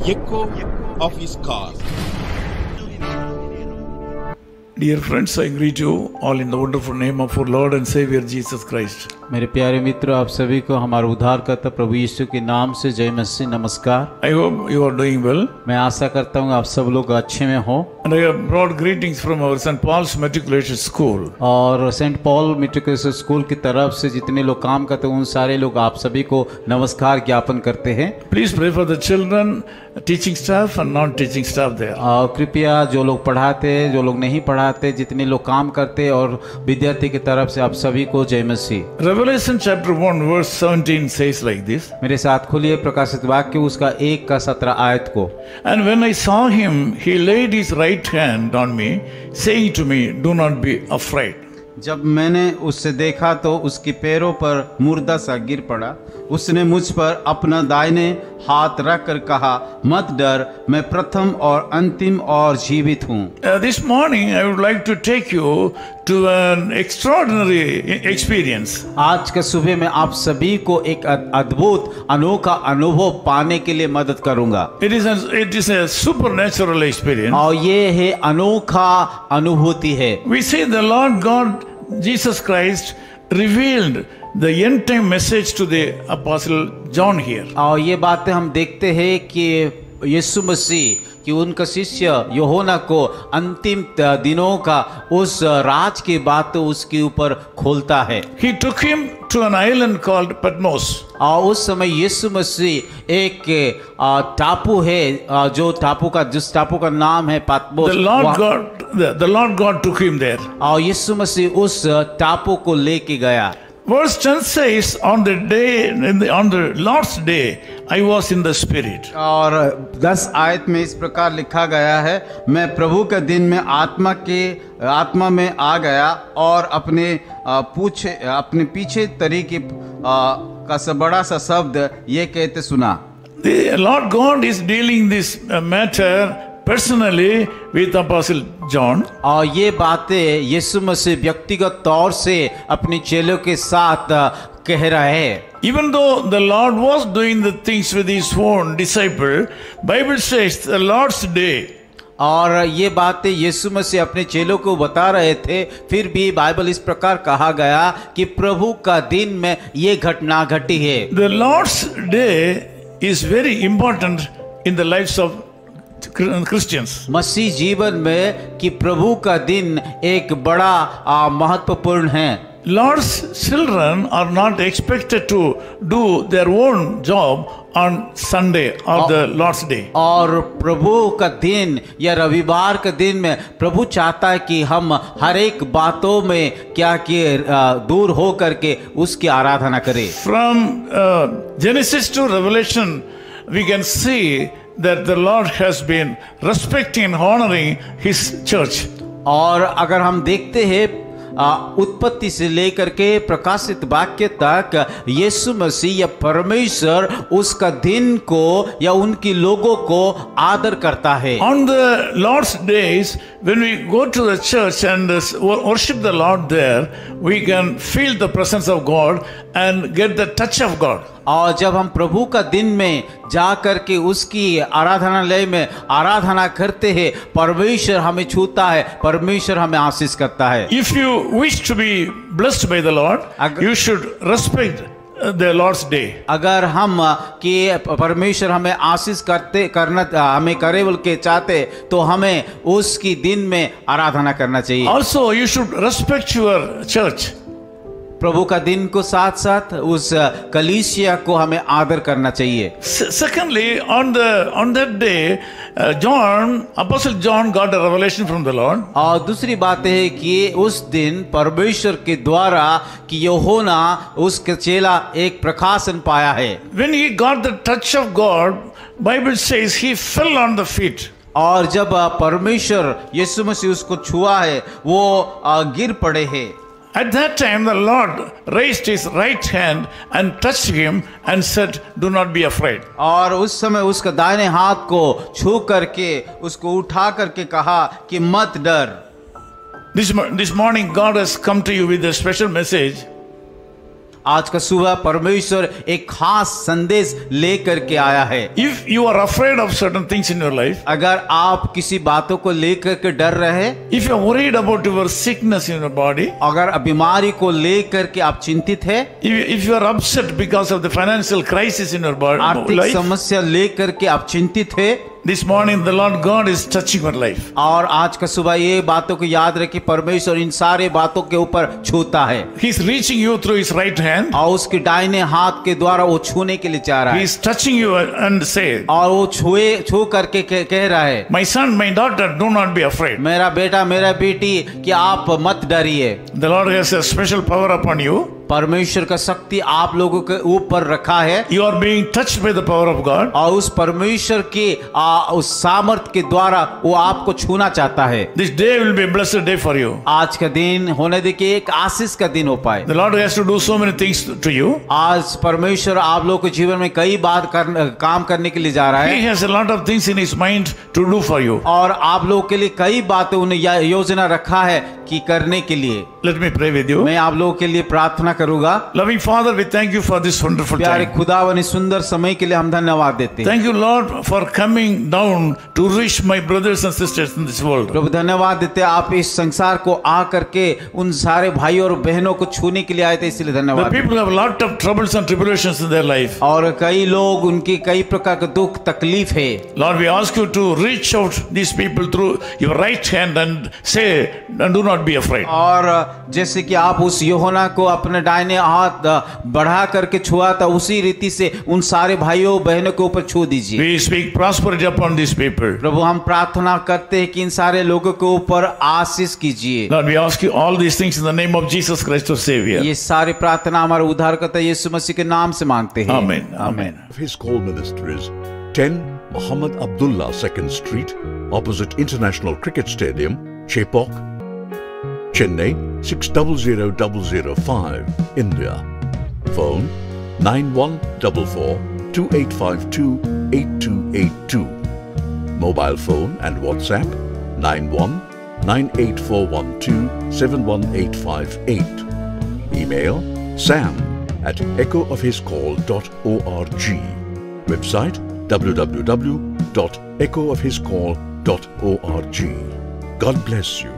echo of his car. Dear friends, I greet you all in the wonderful name of our Lord and Savior Jesus Christ. मेरे प्यारे मित्रों, आप सभी को हमारे उद्धारकर्ता प्रभु यीशु के नाम से जय मसीह नमस्कार। I hope you are doing well. मैं आशा करता हूँ आप सब लोग अच्छे में हो। And I have brought greetings from our St. Paul's Matriculation School. और सेंट पॉल मेट्रिकुलेशन स्कूल की तरफ से जितने लोग काम करते हैं उन सारे लोग आप सभी को नमस्कार ज्ञापन करते हैं। Please pray for the children, teaching staff and non-teaching staff there. और कृपया जो लोग पढ़ाते हैं, जो लोग नहीं पढ़ाते, जितने लोग काम करते हैं और विद्यार्थी की तरफ से आप सभी को जय मसीह। Revelation chapter 1 verse 17 says like this. मेरे साथ खोलिए प्रकाशित वाक्य उसका 1 का 17 आयत को। And when I saw him, he laid his right hand on me, saying to me, "Do not be afraid." जब मैंने उससे देखा तो उसके पैरों पर मुर्दा सा गिर पड़ा। उसने मुझ पर अपना दाहिने हाथ रख कर कहा, मत डर, मैं प्रथम और अंतिम और जीवित हूँ। This morning I would like to take you to an extraordinary experience. आज का सुबह में आप सभी को एक अद्भुत अनोखा अनुभव पाने के लिए मदद करूंगा। It is a supernatural experience. और ये है अनोखा अनुभूति है। We see the Lord God Jesus Christ revealed the end time message to the apostle John here. और ये बातें हम देखते हैं कि यीशु मसीह कि उनका शिष्य यूहन्ना को अंतिम दिनों का उस राज की बात उसके ऊपर खोलता है। He took him to an island called Patmos. और उस समय यीशु मसीह एक टापू है जो जिस टापू का नाम है पतमोस। The Lord God took him there. और यीशु मसीह उस टापू को लेके गया। Verse 10 says, on the Lord's day, I was in the Spirit. और 10 आयत में इस प्रकार लिखा गया है, मैं प्रभु के दिन में आत्मा में आ गया और अपने पीछे तरीके का बड़ा सा शब्द ये कहते सुना। The Lord God is dealing this matter personally with Apostle John. और ये बातें यीशु मसीह व्यक्तिगत तौर से अपने चेलों के साथ कह रहा है। Even though the Lord was doing the things with his own disciple, Bible says the Lord's day. और ये बातें यीशु मसीह अपने चेलों को बता रहे थे, फिर भी बाइबल इस प्रकार कहा गया कि प्रभु का दिन में ये घटना घटी है। The Lord's day is very important in the lives of Christians. मसीह जीवन में कि प्रभु का दिन एक बड़ा महत्वपूर्ण है। Lord's children are not expected to do their own job on Sunday or the Lord's day. और प्रभु का दिन या रविवार का दिन में प्रभु चाहता है कि हम हर एक बातों में क्या किए दूर हो करके उसकी आराधना करें। From Genesis to Revelation, we can see that the Lord has been respecting and honoring His church. और अगर हम देखते हैं उत्पत्ति से लेकर के प्रकाशित वाक्य तक यीशु मसीह या परमेश्वर उसका दिन को या उनके लोगों को आदर करता है। On the Lord's days, when we go to the church and worship the Lord there, we can feel the presence of God and get the touch of God. और जब हम प्रभु का दिन में जा करके उसकी आराधनालय में आराधना करते हैं, परमेश्वर हमें छूता है, परमेश्वर हमें आशीष करता है। If you wish to be blessed by the Lord, you should respect the Lord's day. अगर हम कि परमेश्वर हमें आशीष हमें करे बोल के चाहते तो हमें उसकी दिन में आराधना करना चाहिए। Also, you should respect your church. प्रभु का दिन को साथ साथ उस कलीसिया को हमें आदर करना चाहिए। Secondly, on that day, Apostle John got a revelation from the Lord. और दूसरी बात है कि उस दिन परमेश्वर के द्वारा कि यूहन्ना उसके चेला एक प्रकाशन पाया है। When he got the touch of God, Bible says he fell on the feet. और जब परमेश्वर यीशु मसीह उसको छुआ है वो गिर पड़े हैं। At that time, the Lord raised his right hand and touched him and said, "Do not be afraid." और उस समय उसका दाहिने हाथ को छू करके उसको उठा करके कहा कि मत डर। This morning, God has come to you with a special message. आज का सुबह परमेश्वर एक खास संदेश लेकर के आया है। If you are afraid of certain things in your life, अगर आप किसी बातों को लेकर के डर रहे, if you are worried about your sickness in your body, अगर बीमारी को लेकर के आप चिंतित है, if you are upset because of the financial crisis in your body, आर्थिक life, समस्या लेकर के आप चिंतित है, this morning the Lord God is touching your life. और आज का सुबह ये बातों को याद रखिए, परमेश्वर इन सारे बातों के ऊपर छूता है। He is reaching you through his right hand. और उसके दाहिने हाथ के द्वारा वो छूने के लिए चाह रहा He है, is touching you and say, और वो छू करके कह रहा है, my son, my daughter, do not be afraid. मेरा बेटा, मेरा बेटी, कि आप मत डरिए। The Lord has a special power upon you. परमेश्वर का शक्ति आप लोगों के ऊपर रखा है, You are being touched by the power of God. और उस परमेश्वर के उस सामर्थ के द्वारा वो आपको छूना चाहता है। This day will be a blessed day for you. आज का दिन होने दे कि एक आशीष का दिन हो पाए। The Lord has to do so many things to you. आज परमेश्वर आप लोगों के जीवन में कई बात काम करने के लिए जा रहा He है, has a lot of things in his mind to do for you. और आप लोगों के लिए कई बातें उन्हें योजना रखा है कि करने के लिए। Let me pray with you. मैं आप लोगों के लिए प्रार्थना करूंगा। Loving Father, we thank you for this wonderful प्यारे time. खुदावन, इस सुंदर समय के लिए हम धन्यवाद देते हैं। Thank you, Lord, for coming down to reach my brothers and sisters in this world. प्रभु धन्यवाद देते हैं, आप इस संसार को आ करके उन सारे भाइयों और बहनों को छूने के लिए आए थे, इसलिए The धन्यवाद। people have a lot of troubles and tribulations in their life. और कई लोग, उनकी कई प्रकार के दुख तकलीफ है। Lord, we ask you to reach out these people through your right hand and say, and do not be afraid. और जैसे कि आप उस यूहन्ना को अपने दाहिने हाथ बढ़ा करके छुआ था, उसी रीति से उन सारे भाइयों बहनों के ऊपर छू दीजिए। We speak prosperity upon these people. प्रभु हम प्रार्थना करते हैं कि इन सारे लोगों के ऊपर आशीष कीजिए। Lord, we ask you all these things in the name of Jesus Christ, our Savior. ये सारी प्रार्थना हमारे उद्धारकर्ता यीशु मसीह के नाम से मांगते हैं। Amen. Amen. His call ministries 10 Muhammad Abdullah 2nd Street, opposite International Cricket Stadium, Chepauk, Chennai 600005, India. Phone 9144 2852 8282. Mobile phone and WhatsApp 91 98412 71858. Email sam@echoofhiscall.org. Website www.echoofhiscall.org. God bless you.